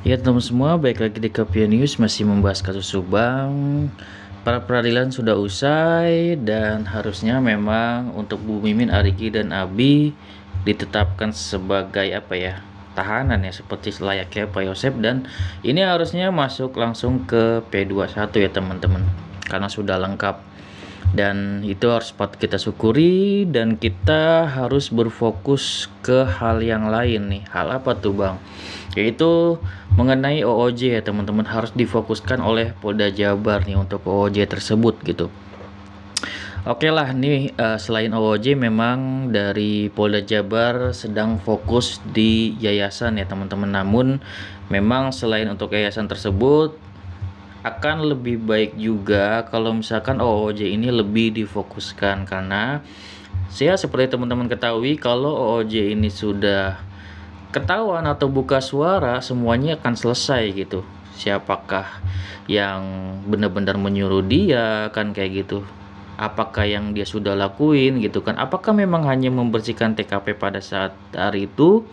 Ya teman semua, baik lagi di Kapia News masih membahas kasus Subang. Para peradilan sudah usai dan harusnya memang untuk Bu Mimin, Arigi dan Abi ditetapkan sebagai tahanan ya seperti selayaknya Pak Yosep, dan ini harusnya masuk langsung ke P21 ya teman-teman karena sudah lengkap. Dan itu harus patut kita syukuri, dan kita harus berfokus ke hal yang lain nih. Hal apa tuh Bang? Yaitu mengenai OOJ ya teman-teman, harus difokuskan oleh Polda Jabar nih untuk OOJ tersebut gitu. Oke lah nih, selain OOJ memang dari Polda Jabar sedang fokus di yayasan ya teman-teman. Namun memang selain untuk yayasan tersebut, akan lebih baik juga kalau misalkan OOJ ini lebih difokuskan, karena saya seperti teman-teman ketahui kalau OOJ ini sudah ketahuan atau buka suara, semuanya akan selesai gitu. Siapakah yang benar-benar menyuruh dia kan kayak gitu, apakah yang dia sudah lakuin gitu kan, apakah memang hanya membersihkan TKP pada saat hari itu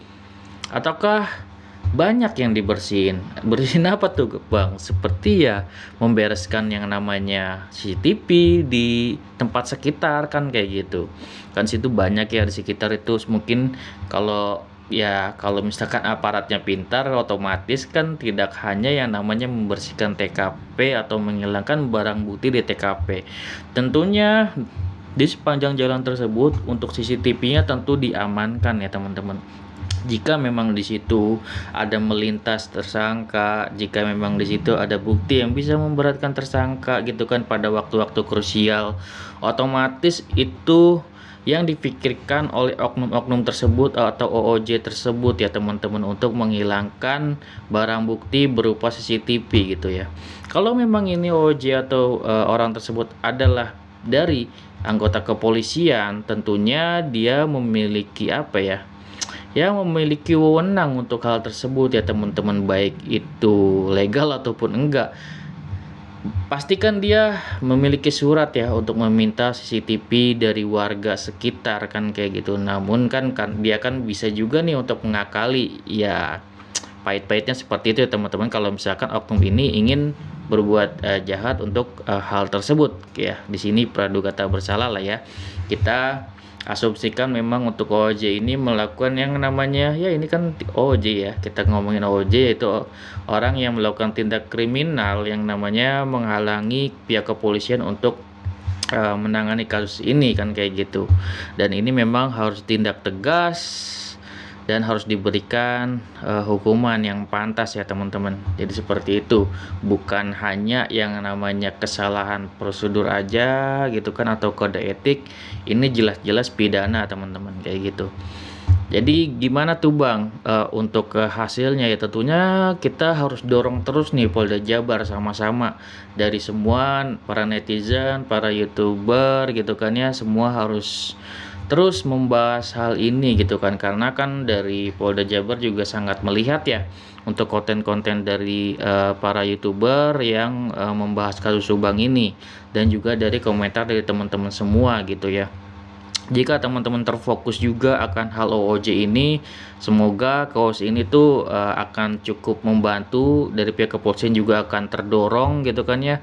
ataukah banyak yang bersihin apa tuh Bang, seperti ya membereskan yang namanya CCTV di tempat sekitar kan kayak gitu kan. Situ banyak ya di sekitar itu, mungkin kalau misalkan aparatnya pintar, otomatis kan tidak hanya yang namanya membersihkan TKP atau menghilangkan barang bukti di TKP, tentunya di sepanjang jalan tersebut untuk CCTV-nya tentu diamankan ya teman-teman. Jika memang di situ ada melintas tersangka, jika memang di situ ada bukti yang bisa memberatkan tersangka gitu kan pada waktu-waktu krusial, otomatis itu yang dipikirkan oleh oknum-oknum tersebut atau OOJ tersebut ya teman-teman, untuk menghilangkan barang bukti berupa CCTV gitu ya. Kalau memang ini OOJ atau orang tersebut adalah dari anggota kepolisian, tentunya dia memiliki yang memiliki wewenang untuk hal tersebut ya teman-teman, baik itu legal ataupun enggak. Pastikan dia memiliki surat ya untuk meminta CCTV dari warga sekitar kan kayak gitu. Namun kan dia kan bisa juga nih untuk mengakali ya, pahit-pahitnya seperti itu ya teman-teman, kalau misalkan oknum ini ingin berbuat jahat untuk hal tersebut ya. Di sini praduga tak bersalah lah ya. Kita asumsikan memang untuk OOJ ini melakukan yang namanya, ya ini kan OOJ ya, kita ngomongin OOJ yaitu orang yang melakukan tindak kriminal yang namanya menghalangi pihak kepolisian untuk menangani kasus ini kan kayak gitu. Dan ini memang harus tindak tegas dan harus diberikan hukuman yang pantas ya teman-teman. Jadi seperti itu, bukan hanya yang namanya kesalahan prosedur aja gitu kan atau kode etik, ini jelas-jelas pidana teman-teman kayak gitu. Jadi gimana tuh Bang untuk hasilnya ya, tentunya kita harus dorong terus nih Polda Jabar sama-sama, dari semua para netizen, para YouTuber gitu kan ya, semua harus terus membahas hal ini gitu kan, karena kan dari Polda Jabar juga sangat melihat ya untuk konten-konten dari para YouTuber yang membahas kasus Subang ini, dan juga dari komentar dari teman-teman semua gitu ya. Jika teman-teman terfokus juga akan hal OOJ ini, semoga kaos ini tuh akan cukup membantu, dari pihak kepolisian juga akan terdorong gitu kan ya,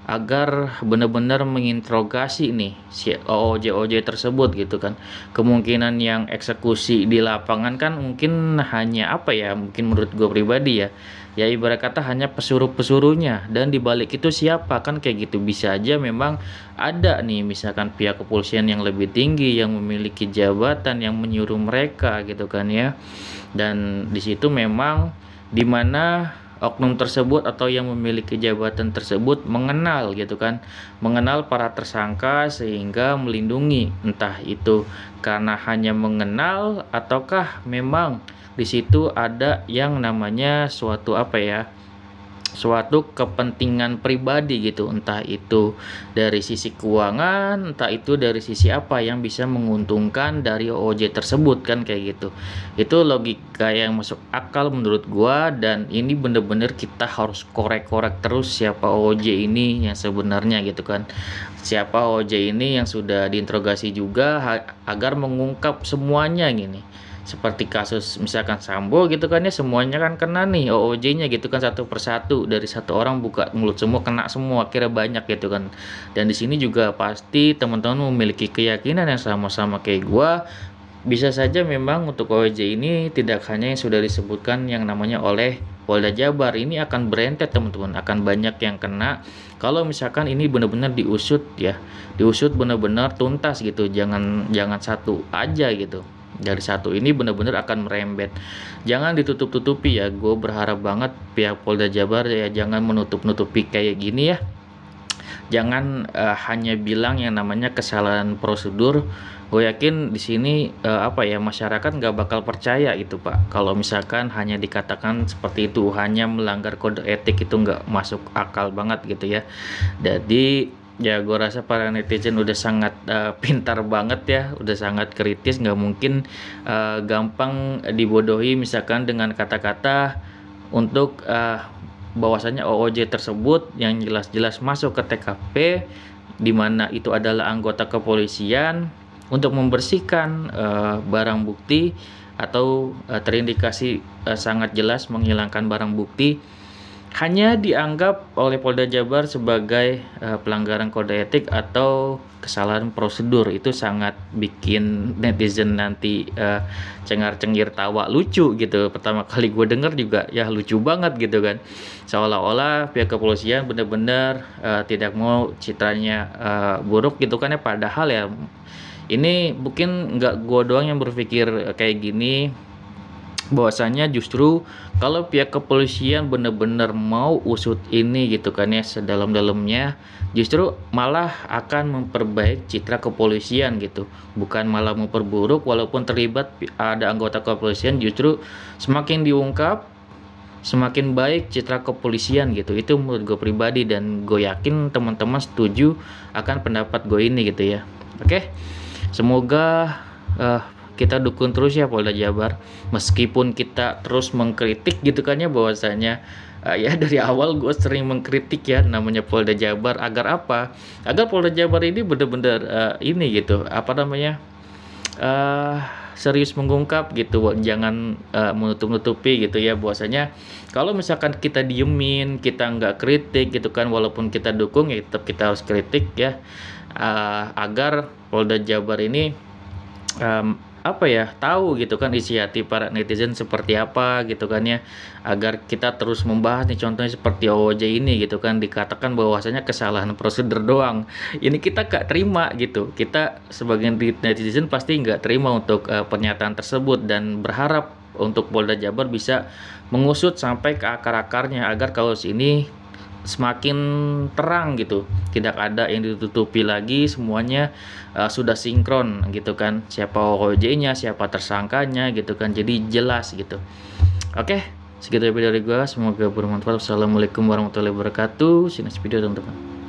agar benar-benar menginterogasi nih si OOJ tersebut gitu kan. Kemungkinan yang eksekusi di lapangan kan mungkin hanya mungkin menurut gue pribadi ya ibarat kata hanya pesuruh-pesuruhnya, dan dibalik itu siapa kan kayak gitu. Bisa aja memang ada nih misalkan pihak kepolisian yang lebih tinggi yang memiliki jabatan yang menyuruh mereka gitu kan ya. Dan di situ memang dimana oknum tersebut atau yang memiliki jabatan tersebut mengenal gitu kan, mengenal para tersangka sehingga melindungi, entah itu karena hanya mengenal ataukah memang di situ ada yang namanya suatu kepentingan pribadi gitu, entah itu dari sisi keuangan, entah itu dari sisi apa yang bisa menguntungkan dari OOJ tersebut kan kayak gitu. Itu logika yang masuk akal menurut gua, dan ini bener-bener kita harus korek-korek terus siapa OOJ ini yang sebenarnya gitu kan, siapa OOJ ini yang sudah diinterogasi juga agar mengungkap semuanya gini, seperti kasus misalkan Sambo gitu kan ya, semuanya kan kena nih OOJ-nya gitu kan, satu persatu dari satu orang buka mulut semua kena semua, kira banyak gitu kan. Dan di sini juga pasti teman-teman memiliki keyakinan yang sama-sama kayak gua, bisa saja memang untuk OOJ ini tidak hanya yang sudah disebutkan yang namanya oleh Polda Jabar, ini akan berentet teman-teman, akan banyak yang kena kalau misalkan ini benar-benar diusut ya, diusut benar-benar tuntas gitu, jangan satu aja gitu. Dari satu ini benar-benar akan merembet, jangan ditutup-tutupi ya. Gue berharap banget pihak Polda Jabar ya jangan menutup-nutupi kayak gini ya, jangan hanya bilang yang namanya kesalahan prosedur. Gue yakin di sini apa ya, masyarakat nggak bakal percaya itu Pak, kalau misalkan hanya dikatakan seperti itu, hanya melanggar kode etik, itu nggak masuk akal banget gitu ya. Jadi ya gue rasa para netizen udah sangat pintar banget ya, udah sangat kritis, nggak mungkin gampang dibodohi misalkan dengan kata-kata untuk bahwasanya OOJ tersebut yang jelas-jelas masuk ke TKP di mana itu adalah anggota kepolisian untuk membersihkan barang bukti atau terindikasi sangat jelas menghilangkan barang bukti, hanya dianggap oleh Polda Jabar sebagai pelanggaran kode etik atau kesalahan prosedur. Itu sangat bikin netizen nanti cengar-cengir tawa lucu gitu. Pertama kali gue denger juga ya lucu banget gitu kan, seolah-olah pihak kepolisian benar-benar tidak mau citranya buruk gitu kan ya. Padahal ya ini mungkin nggak gue doang yang berpikir kayak gini, bahwasanya justru kalau pihak kepolisian benar-benar mau usut ini gitu kan ya sedalam-dalamnya, justru malah akan memperbaik citra kepolisian gitu, bukan malah memperburuk. Walaupun terlibat ada anggota kepolisian, justru semakin diungkap semakin baik citra kepolisian gitu. Itu menurut gue pribadi, dan gue yakin teman-teman setuju akan pendapat gue ini gitu ya. Oke, semoga kita dukung terus ya Polda Jabar, meskipun kita terus mengkritik gitu kan ya, bahwasanya ya dari awal gue sering mengkritik ya namanya Polda Jabar, agar apa, agar Polda Jabar ini benar-benar ini gitu, apa namanya, serius mengungkap gitu, jangan menutup-nutupi gitu ya, bahwasanya kalau misalkan kita diemin, kita nggak kritik gitu kan, walaupun kita dukung ya tetap kita harus kritik ya, agar Polda Jabar ini apa ya, tahu gitu kan isi hati para netizen seperti apa gitu kan ya, agar kita terus membahas nih, contohnya seperti OOJ ini gitu kan, dikatakan bahwasanya kesalahan prosedur doang, ini kita gak terima gitu. Kita sebagai netizen pasti nggak terima untuk pernyataan tersebut, dan berharap untuk Polda Jabar bisa mengusut sampai ke akar-akarnya, agar kasus ini semakin terang gitu, tidak ada yang ditutupi lagi, semuanya sudah sinkron gitu kan, siapa OOJ-nya, siapa tersangkanya gitu kan, jadi jelas gitu. Oke, segitu video dari gua, semoga bermanfaat. Assalamualaikum warahmatullahi wabarakatuh. See you next video teman-teman.